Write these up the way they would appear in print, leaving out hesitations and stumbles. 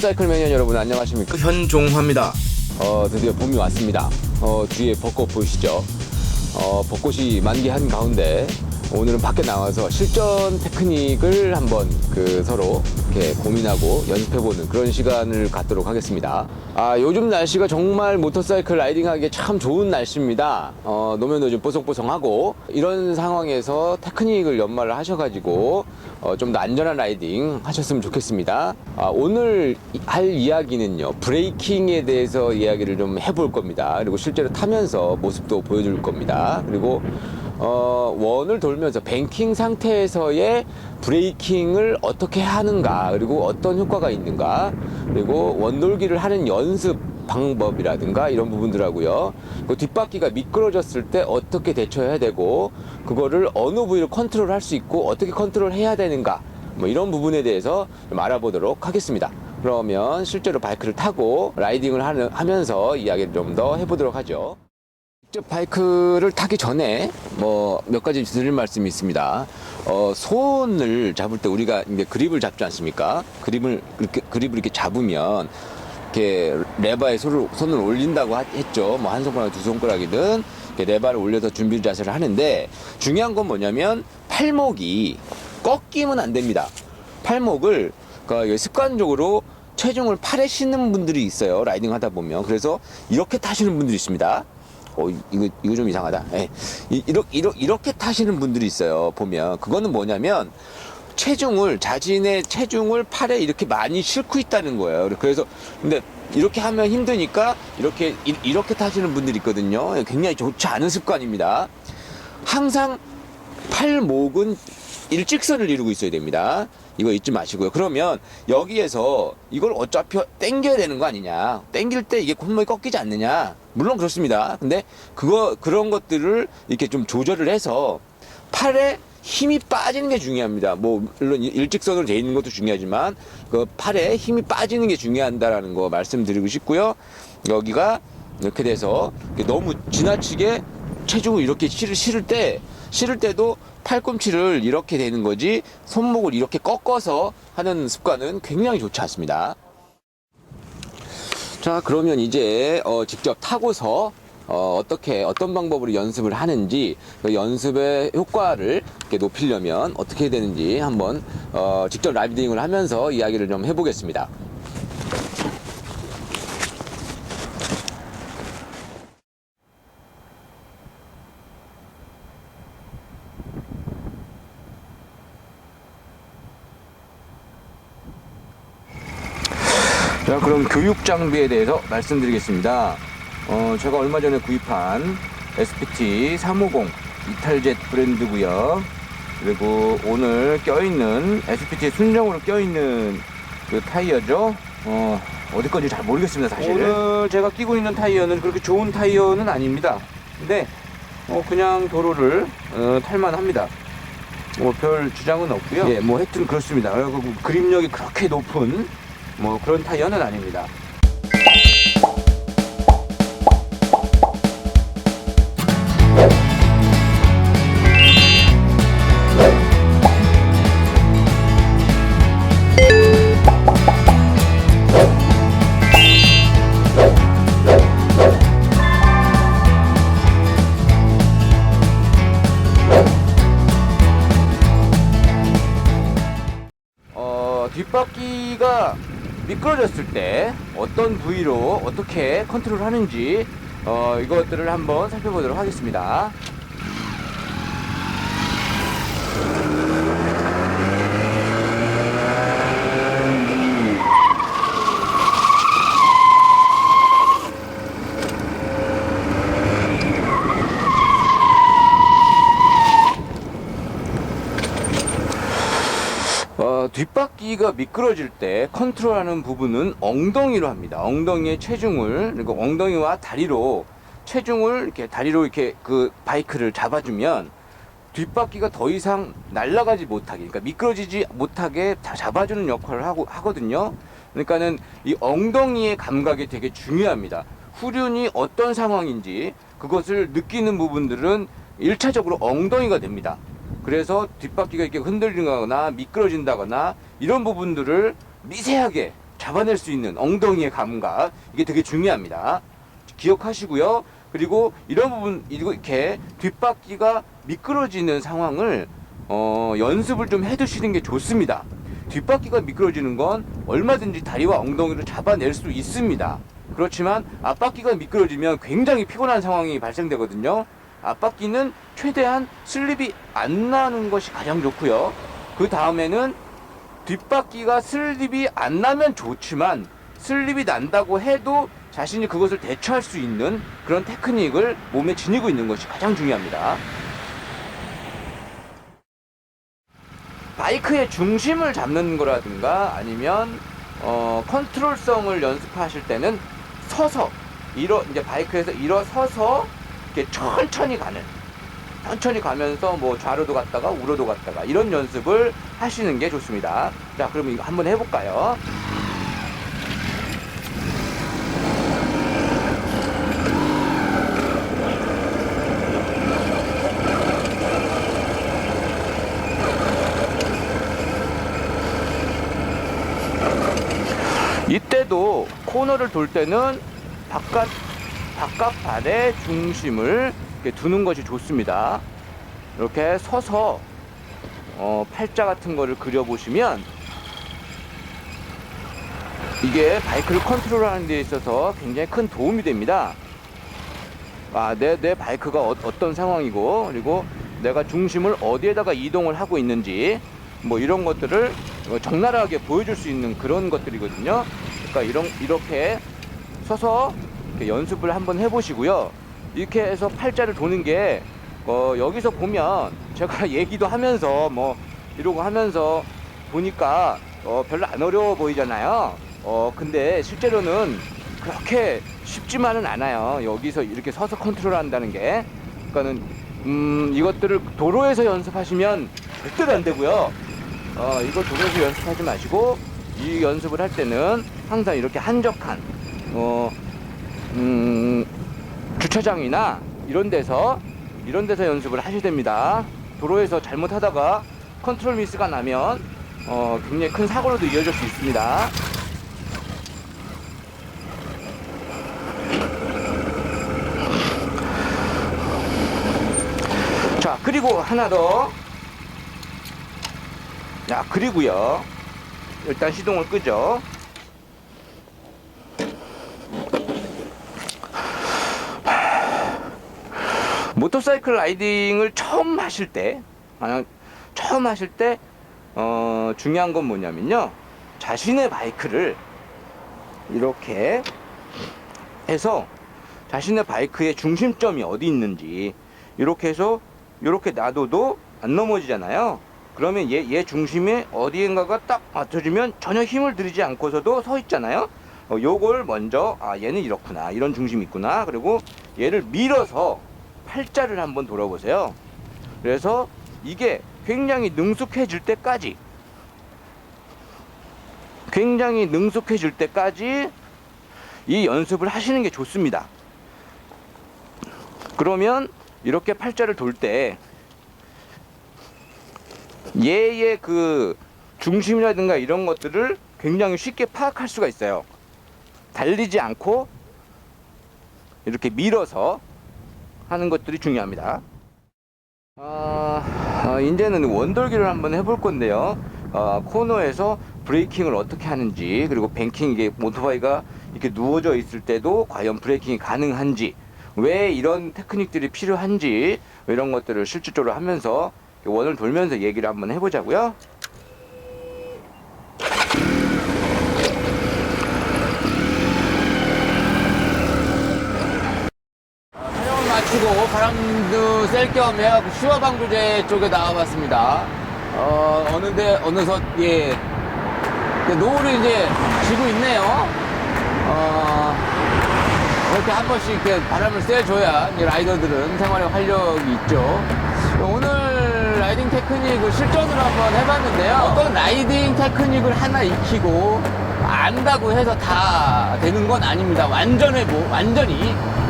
사이클 매니아 여러분 안녕하십니까? 현종화입니다. 드디어 봄이 왔습니다. 뒤에 벚꽃 보이시죠? 벚꽃이 만개한 가운데 오늘은 밖에 나와서 실전 테크닉을 한번 서로 이렇게 고민하고 연습해보는 그런 시간을 갖도록 하겠습니다. 요즘 날씨가 정말 모터사이클 라이딩하기에 참 좋은 날씨입니다. 노면도 좀 뽀송뽀송하고 이런 상황에서 테크닉을 연마를 하셔가지고 좀 더 안전한 라이딩 하셨으면 좋겠습니다. 오늘 할 이야기는요, 브레이킹에 대해서 이야기를 좀 해볼 겁니다. 그리고 실제로 타면서 모습도 보여줄 겁니다. 그리고 원을 돌면서 뱅킹 상태에서의 브레이킹을 어떻게 하는가, 그리고 어떤 효과가 있는가, 그리고 원돌기를 하는 연습 방법이라든가 이런 부분들하고요. 그 뒷바퀴가 미끄러졌을 때 어떻게 대처해야 되고, 그거를 어느 부위를 컨트롤 할 수 있고 어떻게 컨트롤 해야 되는가, 뭐 이런 부분에 대해서 좀 알아보도록 하겠습니다. 그러면 실제로 바이크를 타고 라이딩을 하면서 이야기를 좀 더 해보도록 하죠. 직접 바이크를 타기 전에 몇 가지 드릴 말씀이 있습니다. 손을 잡을 때 우리가 이제 그립을 잡지 않습니까? 그립을 이렇게 잡으면 이렇게 레바에 손을 올린다고 했죠. 한 손가락, 두 손가락이든 이렇게 레바를 올려서 준비 자세를 하는데, 중요한 건 뭐냐면 팔목이 꺾이면 안 됩니다. 팔목을 습관적으로 체중을 팔에 싣는 분들이 있어요. 라이딩 하다 보면. 그래서 이렇게 타시는 분들이 있습니다. 이거 좀 이상하다. 이렇게 타시는 분들이 있어요. 보면 그거는 뭐냐면 자신의 체중을 팔에 이렇게 많이 싣고 있다는 거예요. 그래서 근데 이렇게 하면 힘드니까 이렇게 타시는 분들이 있거든요. 굉장히 좋지 않은 습관입니다. 항상 팔목은 일직선을 이루고 있어야 됩니다. 이거 잊지 마시고요. 그러면 여기에서 이걸 어차피 당겨야 되는 거 아니냐, 당길 때 이게 골목이 꺾이지 않느냐, 물론 그렇습니다. 근데 그런 것들을 이렇게 좀 조절을 해서 팔에 힘이 빠지는 게 중요합니다. 물론 일직선으로 되어 있는 것도 중요하지만 그 팔에 힘이 빠지는 게 중요하다라는 거 말씀드리고 싶고요. 여기가 이렇게 돼서 너무 지나치게 체중을 이렇게 실을 때도 팔꿈치를 이렇게 되는 거지, 손목을 이렇게 꺾어서 하는 습관은 굉장히 좋지 않습니다. 자, 그러면 이제 직접 타고서 어떤 방법으로 연습을 하는지, 그 연습의 효과를 이렇게 높이려면 어떻게 해야 되는지 한번 직접 라이딩을 하면서 이야기를 좀 해보겠습니다. 자, 그럼 교육 장비에 대해서 말씀드리겠습니다. 제가 얼마 전에 구입한 SPT 350 이탈젯 브랜드고요. 그리고 오늘 껴있는 SPT 순정으로 껴있는 그 타이어죠. 어디 건지 잘 모르겠습니다, 사실. 오늘 제가 끼고 있는 타이어는 그렇게 좋은 타이어는 아닙니다. 근데 그냥 도로를 탈만합니다. 별 주장은 없고요. 예, 하여튼 그렇습니다. 그리고 그립력이 그렇게 높은 그런 타이어는 아닙니다. 뒷바퀴가 미끄러졌을 때 어떤 부위로 어떻게 컨트롤 하는지 이것들을 한번 살펴보도록 하겠습니다. 뒷바퀴가 미끄러질 때 컨트롤하는 부분은 엉덩이로 합니다. 엉덩이의 체중을, 그리고 엉덩이와 다리로 그 바이크를 잡아주면 뒷바퀴가 더 이상 날아가지 못하게, 그러니까 미끄러지지 못하게 잡아주는 역할을 하거든요. 그러니까는 이 엉덩이의 감각이 되게 중요합니다. 후륜이 어떤 상황인지 그것을 느끼는 부분들은 1차적으로 엉덩이가 됩니다. 그래서 뒷바퀴가 이렇게 흔들리거나 미끄러진다거나 이런 부분들을 미세하게 잡아낼 수 있는 엉덩이의 감각, 이게 되게 중요합니다. 기억하시고요. 그리고 이런 부분, 이렇게 뒷바퀴가 미끄러지는 상황을 연습을 좀 해두시는 게 좋습니다. 뒷바퀴가 미끄러지는 건 얼마든지 다리와 엉덩이를 잡아낼 수 있습니다. 그렇지만 앞바퀴가 미끄러지면 굉장히 피곤한 상황이 발생되거든요. 앞바퀴는 최대한 슬립이 안 나는 것이 가장 좋고요. 그 다음에는 뒷바퀴가 슬립이 안 나면 좋지만 슬립이 난다고 해도 자신이 그것을 대처할 수 있는 그런 테크닉을 몸에 지니고 있는 것이 가장 중요합니다. 바이크의 중심을 잡는 거라든가 아니면 컨트롤성을 연습하실 때는 서서 이제 바이크에서 일어서서 이렇게 천천히 가면서 뭐 좌로도 갔다가 우로도 갔다가 이런 연습을 하시는 게 좋습니다. 자, 그럼 이거 한번 해볼까요? 이때도 코너를 돌 때는 바깥 발의 중심을 이렇게 두는 것이 좋습니다. 이렇게 서서 팔자 같은 거를 그려보시면 이게 바이크를 컨트롤하는 데 있어서 굉장히 큰 도움이 됩니다. 내 바이크가 어떤 상황이고, 그리고 내가 중심을 어디에다가 이동을 하고 있는지, 뭐 이런 것들을 적나라하게 보여줄 수 있는 그런 것들이거든요. 그러니까 이렇게 서서 이렇게 연습을 한번 해보시고요. 이렇게 해서 팔자를 도는 게 여기서 보면 제가 얘기도 하면서 뭐 이러고 하면서 보니까 별로 안 어려워 보이잖아요. 근데 실제로는 그렇게 쉽지만은 않아요. 여기서 이렇게 서서 컨트롤한다는 게. 그러니까는 이것들을 도로에서 연습하시면 절대로 안 되고요. 이걸 도로에서 연습하지 마시고 이 연습을 할 때는 항상 이렇게 한적한 주차장이나 이런 데서 연습을 하셔야 됩니다. 도로에서 잘못하다가 컨트롤 미스가 나면 굉장히 큰 사고로도 이어질 수 있습니다. 자, 그리고 하나 더. 자, 그리고요, 일단 시동을 끄죠. 모터사이클 라이딩을 처음 하실 때 중요한 건 뭐냐면요, 자신의 바이크를 이렇게 해서 자신의 바이크의 중심점이 어디 있는지 이렇게 해서 이렇게 놔둬도 안 넘어지잖아요. 그러면 얘 중심에 어디인가가 딱 맞춰지면 전혀 힘을 들이지 않고서도 서 있잖아요. 요걸 먼저 얘는 이렇구나, 이런 중심이 있구나. 그리고 얘를 밀어서 팔자를 한번 돌아보세요. 그래서 이게 굉장히 능숙해질 때까지 이 연습을 하시는 게 좋습니다. 그러면 이렇게 팔자를 돌 때 얘의 그 중심이라든가 이런 것들을 굉장히 쉽게 파악할 수가 있어요. 달리지 않고 이렇게 밀어서 하는 것들이 중요합니다. 이제는 원돌기를 한번 해볼 건데요. 코너에서 브레이킹을 어떻게 하는지, 그리고 뱅킹, 이게 오토바이가 이렇게 누워져 있을 때도 과연 브레이킹이 가능한지, 왜 이런 테크닉들이 필요한지, 이런 것들을 실질적으로 하면서 원을 돌면서 얘기를 한번 해보자고요. 촬영을 마치고 바람도 쐴 겸 해갖고 시화방부제 쪽에 나와봤습니다. 어느덧 노을이 이제 지고 있네요. 이렇게 한 번씩 이렇게 바람을 쐬줘야 이제 라이더들은 생활에 활력이 있죠. 오늘 라이딩 테크닉을 실전으로 한번 해봤는데요. 어떤 라이딩 테크닉을 하나 익히고 안다고 해서 다 되는 건 아닙니다. 완전히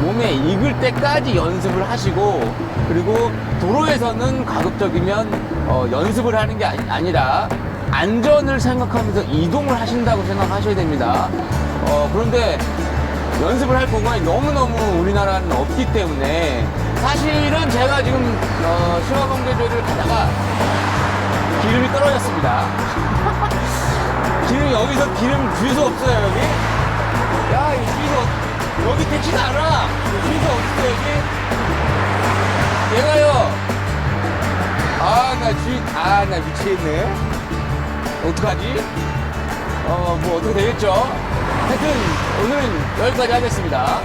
몸에 익을 때까지 연습을 하시고, 그리고 도로에서는 가급적이면 연습을 하는 게 아니라 안전을 생각하면서 이동을 하신다고 생각하셔야 됩니다. 그런데 연습을 할 공간이 너무너무 우리나라는 없기 때문에 사실은 제가 지금 시화방대교를 가다가 기름이 떨어졌습니다. 기름 여기서 기름 주유소 없어요 여기? 야 이 주유소 여기 택시도 알아. 주유소 어딨어 여기? 얘가요. 나 미치겠네. 어떡하지? 뭐 어떻게 되겠죠? 하여튼 오늘은 여기까지 하겠습니다.